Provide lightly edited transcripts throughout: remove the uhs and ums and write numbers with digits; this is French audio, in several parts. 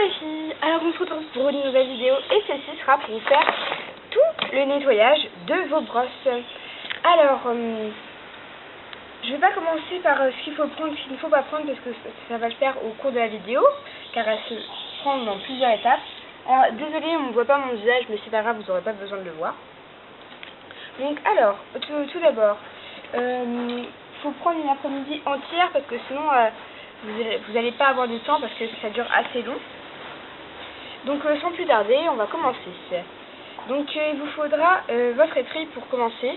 les filles, alors on se retrouve pour une nouvelle vidéo et celle-ci sera pour vous faire tout le nettoyage de vos brosses. Alors, je vais pas commencer par ce qu'il faut prendre, ce qu'il ne faut pas prendre parce que ça va le faire au cours de la vidéo car elle se prend dans plusieurs étapes. Alors, désolé, on ne voit pas mon visage mais c'est pas grave, vous n'aurez pas besoin de le voir. Donc alors, tout d'abord, faut prendre une après-midi entière parce que sinon vous n'allez pas avoir du temps parce que ça dure assez long. Donc sans plus tarder, on va commencer. Donc il vous faudra votre étrie pour commencer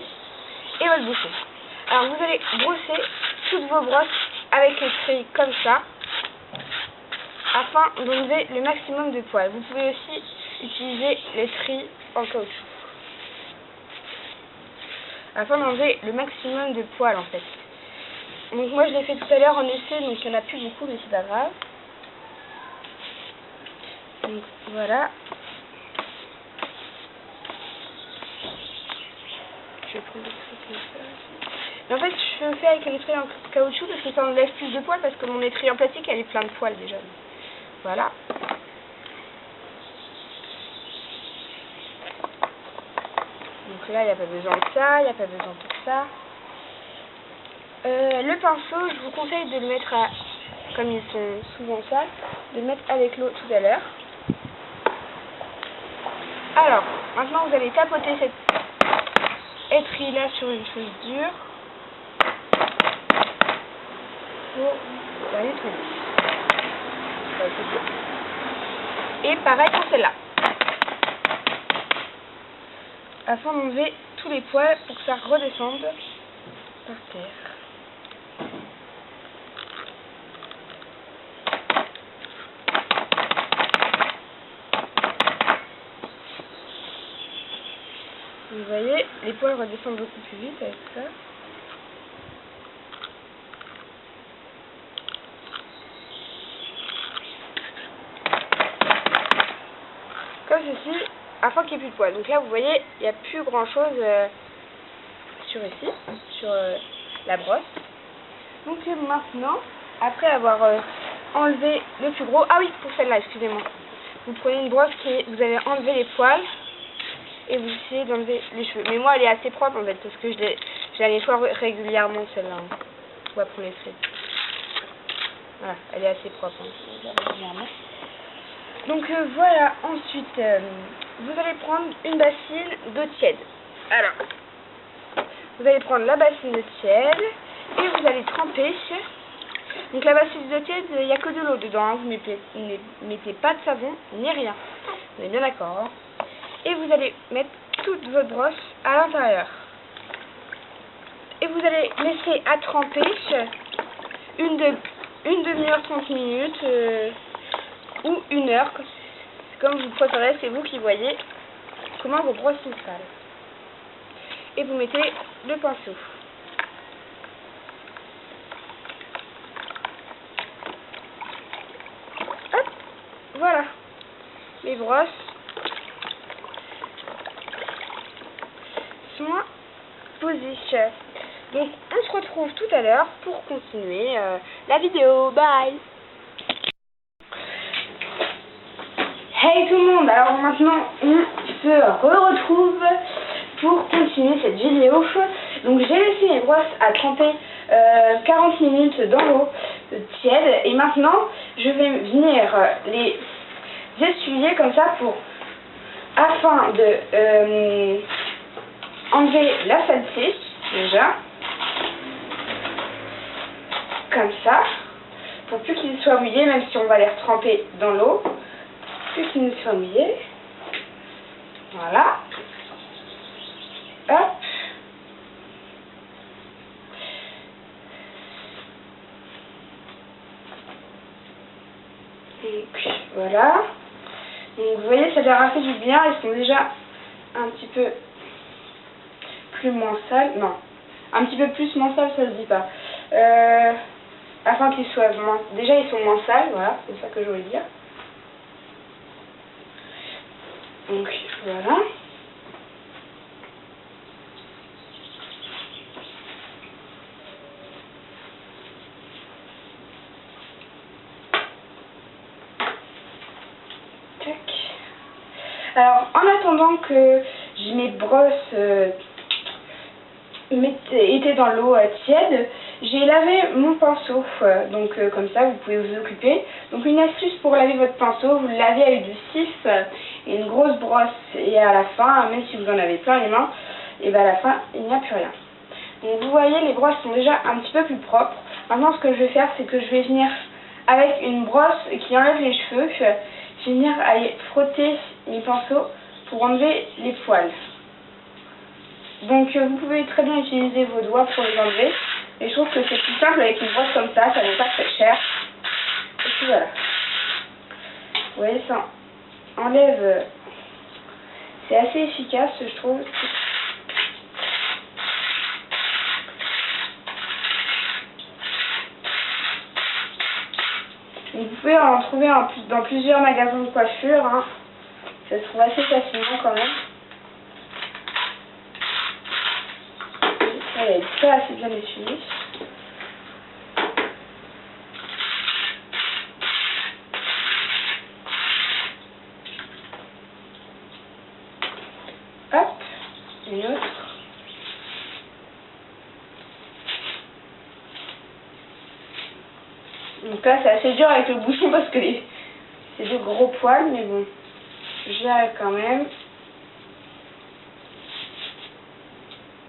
et votre bouchon. Alors vous allez brosser toutes vos brosses avec l'étrie comme ça afin d'enlever le maximum de poils. Vous pouvez aussi utiliser l'étrie en caoutchouc afin d'enlever le maximum de poils en fait. Donc moi je l'ai fait tout à l'heure en essai, donc il n'y en a plus beaucoup mais c'est pas grave. Donc voilà. Je vais prendre l'étrie comme ça. Mais en fait je fais avec l'étrie en caoutchouc parce que ça enlève plus de poils parce que mon étrie en plastique elle est plein de poils déjà. Voilà. Donc là il n'y a pas besoin de ça, il n'y a pas besoin de tout ça. Le pinceau, je vous conseille de le mettre à, comme ils sont souvent sales, de le mettre avec l'eau tout à l'heure. Alors, maintenant vous allez tapoter cette étrie là sur une chose dure pour la nettoyer. Et pareil pour celle-là. Afin d'enlever tous les poils pour que ça redescende par terre. Vous voyez, les poils redescendent beaucoup plus vite avec ça. Comme ceci, afin qu'il n'y ait plus de poils. Donc là, vous voyez, il n'y a plus grand chose sur ici, sur la brosse. Donc maintenant, après avoir enlevé le plus gros, ah oui, pour celle-là, excusez-moi. Vous prenez une brosse vous avez enlevé les poils. Et vous essayez d'enlever les cheveux. Mais moi, elle est assez propre en fait, parce que je la nettoie régulièrement celle-là. On va prendre les traits. Voilà, elle est assez propre. Hein, donc voilà, ensuite, vous allez prendre une bassine d'eau tiède. Alors, vous allez prendre la bassine d'eau tiède et vous allez tremper. Donc la bassine d'eau tiède, il n'y a que de l'eau dedans. Hein, vous ne mettez pas de savon ni rien. On est bien d'accord. Hein. Et vous allez mettre toute votre brosse à l'intérieur. Et vous allez laisser à tremper une demi-heure, 30 minutes ou une heure. Comme vous préférez, c'est vous qui voyez comment vos brosses sont sales. Et vous mettez le pinceau. Hop, voilà. Les brosses posées. Donc on se retrouve tout à l'heure pour continuer la vidéo. Bye. Hey tout le monde, alors maintenant on se retrouve pour continuer cette vidéo. Donc j'ai laissé mes brosses à tremper 40 minutes dans l'eau tiède et maintenant je vais venir les essuyer comme ça afin de enlever la saleté déjà comme ça pour plus qu'ils soient mouillés, même si on va les retremper dans l'eau, plus qu'ils ne soient mouillés. Voilà. Hop. Donc voilà. Donc vous voyez, ça leur a fait du bien. Ils sont déjà un petit peu moins sales, non, un petit peu plus moins sales, ça se dit pas, afin qu'ils soient moins, déjà ils sont moins sales, voilà, c'est ça que je voulais dire. Donc voilà. Alors, en attendant que mes brosses étaient dans l'eau tiède, j'ai lavé mon pinceau. Donc, comme ça, vous pouvez vous occuper. Donc, une astuce pour laver votre pinceau, vous le lavez avec du cif et une grosse brosse. Et à la fin, même si vous en avez plein les mains, et bien à la fin, il n'y a plus rien. Donc, vous voyez, les brosses sont déjà un petit peu plus propres. Maintenant, ce que je vais faire, c'est que je vais venir avec une brosse qui enlève les cheveux. Je vais venir aller frotter mes pinceaux pour enlever les poils. Donc vous pouvez très bien utiliser vos doigts pour les enlever. Et je trouve que c'est plus simple avec une brosse comme ça n'est pas très cher. Et puis voilà. Vous voyez, ça enlève. C'est assez efficace, je trouve. Donc, vous pouvez en trouver dans plusieurs magasins de coiffure. Hein. Ça se trouve assez facilement quand même. Elle est pas assez bien essuyée. Hop, une autre. Donc là c'est assez dur avec le bouchon parce que c'est de gros poils, mais bon, j'y arrive quand même.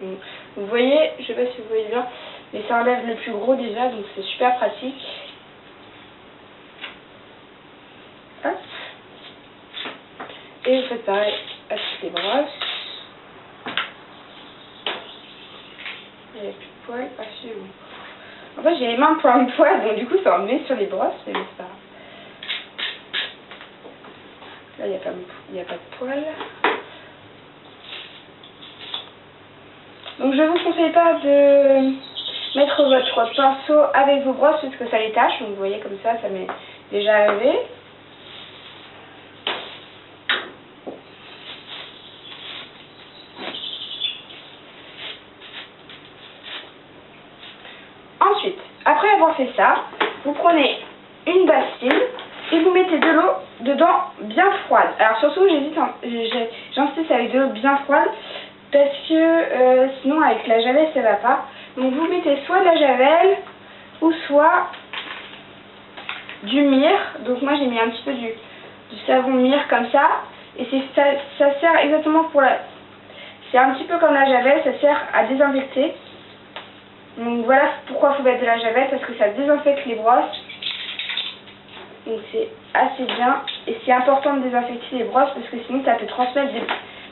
Donc, vous voyez, je sais pas si vous voyez bien, mais ça enlève le plus gros déjà, donc c'est super pratique. Hop. Et vous faites pareil à toutes les brosses. Il n'y a plus de poils, ah si bon. En fait j'ai les mains plein de poils, donc du coup ça en met sur les brosses, mais c'est pas grave. Là il n'y a pas de poils. Donc je ne vous conseille pas de mettre votre pinceau avec vos brosses parce que ça les tâche. Donc vous voyez comme ça m'est déjà arrivé. Ensuite, après avoir fait ça, vous prenez une bassine et vous mettez de l'eau dedans bien froide. Alors surtout j'insiste avec de l'eau bien froide. Parce que sinon avec la javel ça va pas. Donc vous mettez soit de la javel ou soit du myrrhe. Donc moi j'ai mis un petit peu du savon myrrhe comme ça. Et ça sert exactement pour la... C'est un petit peu comme la javel, ça sert à désinfecter. Donc voilà pourquoi il faut mettre de la javel, parce que ça désinfecte les brosses. Donc c'est assez bien. Et c'est important de désinfecter les brosses parce que sinon ça peut transmettre des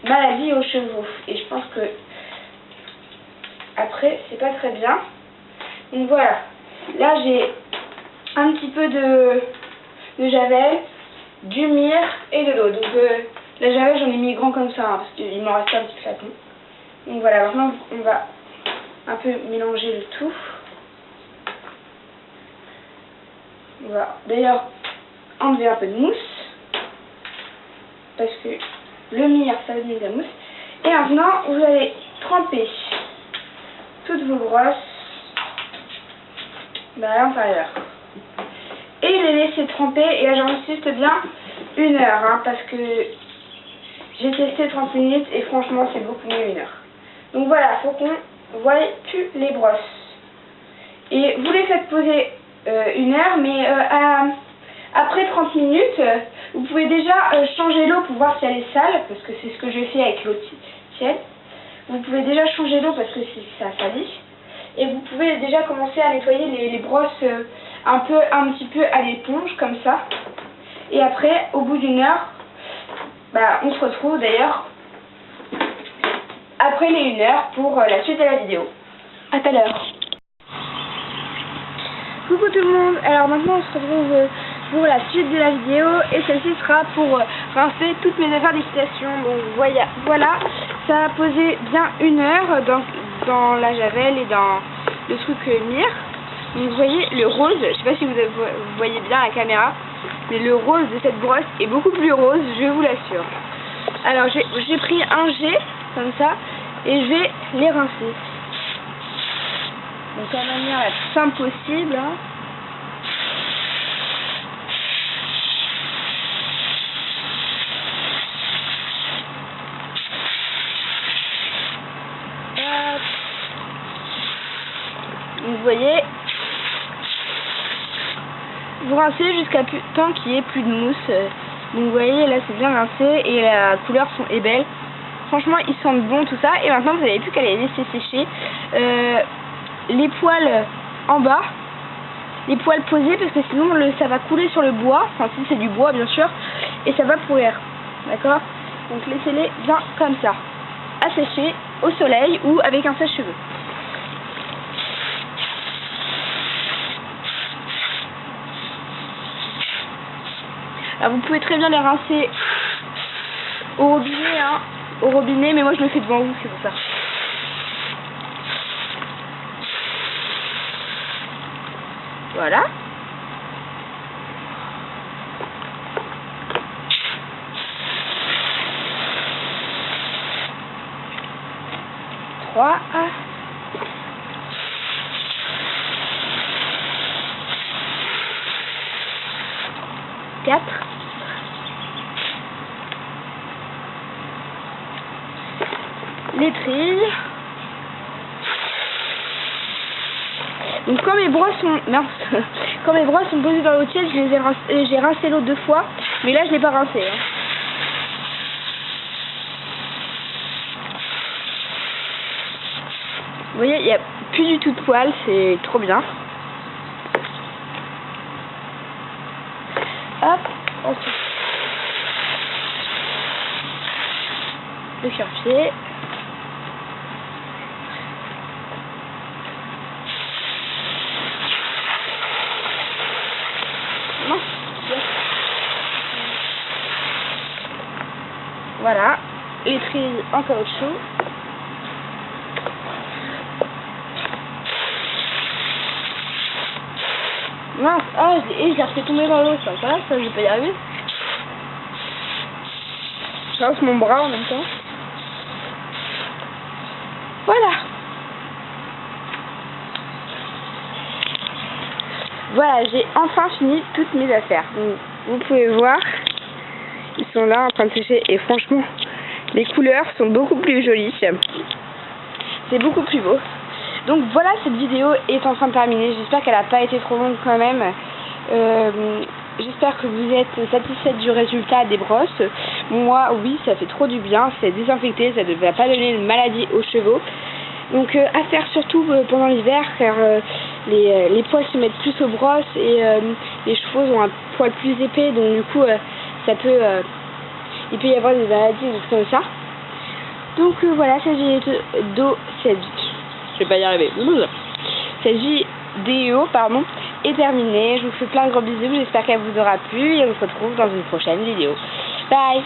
maladies aux chevaux. Et je pense que après c'est pas très bien. Donc voilà. Là j'ai un petit peu de javel, du myrrhe et de l'eau. Donc la javel j'en ai mis grand comme ça hein, parce qu'il m'en restait un petit flacon. Donc voilà, maintenant on va un peu mélanger le tout. On va d'ailleurs enlever un peu de mousse parce que le myrrhe ça va donner de la mousse. Et maintenant vous allez tremper toutes vos brosses à l'intérieur et les laisser tremper. Et là j'insiste bien 1 heure hein, parce que j'ai testé 30 minutes et franchement c'est beaucoup mieux 1 heure. Donc voilà, faut qu'on voie plus les brosses et vous les faites poser 1 heure, mais après 30 minutes vous pouvez déjà changer l'eau pour voir si elle est sale, parce que c'est ce que j'ai fait avec l'eau tiède. Vous pouvez déjà changer l'eau parce que ça salit. Et vous pouvez déjà commencer à nettoyer les brosses un petit peu à l'éponge comme ça. Et après, au bout d'1 heure, on se retrouve d'ailleurs après les 1 heure pour la suite de la vidéo. À tout à l'heure. Coucou tout le monde, alors maintenant on se retrouve pour la suite de la vidéo et celle-ci sera pour rincer toutes mes affaires d'équitation. Donc voilà, ça a posé bien 1 heure dans la javel et dans le truc myrrhe. Donc vous voyez le rose, je sais pas si vous voyez bien la caméra, mais le rose de cette brosse est beaucoup plus rose, je vous l'assure. Alors j'ai pris un jet comme ça et je vais les rincer. Donc de la manière la plus simple possible. Hein. vous voyez, vous rincez jusqu'à tant qu'il n'y ait plus de mousse. Donc vous voyez, là c'est bien rincé et la couleur est belle. Franchement, ils sentent bon tout ça. Et maintenant, vous n'avez plus qu'à les laisser sécher. Les poils en bas, les poils posés, parce que sinon ça va couler sur le bois. Enfin, si c'est du bois, bien sûr. Et ça va pourrir. D'accord? Donc laissez-les bien comme ça, à sécher au soleil ou avec un sèche-cheveux. Alors vous pouvez très bien les rincer au robinet, hein, mais moi je le fais devant vous, c'est pour ça. Voilà. Trois. 4. Les trilles. Donc quand mes brosses sont quand mes brosses sont posées dans l'eau tiède, j'ai rincé l'eau 2 fois, mais là je l'ai pas rincé. Hein. Vous voyez, il n'y a plus du tout de poils, c'est trop bien. Hop, ensuite le cure-pied. Voilà, les trilles en caoutchouc. Mince, ah, je l'ai refait tomber dans l'eau, ça va, ça, je vais pas y arriver. Je lance mon bras en même temps. Voilà. Voilà, j'ai enfin fini toutes mes affaires. Donc, vous pouvez voir, ils sont là en train de sécher et franchement, les couleurs sont beaucoup plus jolies. C'est beaucoup plus beau. Donc voilà, cette vidéo est en train de terminer. J'espère qu'elle n'a pas été trop longue quand même. J'espère que vous êtes satisfaite du résultat des brosses. Moi, oui, ça fait trop du bien. C'est désinfecté, ça ne va pas donner de maladie aux chevaux. Donc à faire surtout pendant l'hiver, car les poils se mettent plus aux brosses et les chevaux ont un poil plus épais. Donc du coup, il peut y avoir des maladies ou des trucs comme ça. Donc voilà, cette vidéo est terminée. Je vous fais plein de gros bisous. J'espère qu'elle vous aura plu et on se retrouve dans une prochaine vidéo. Bye!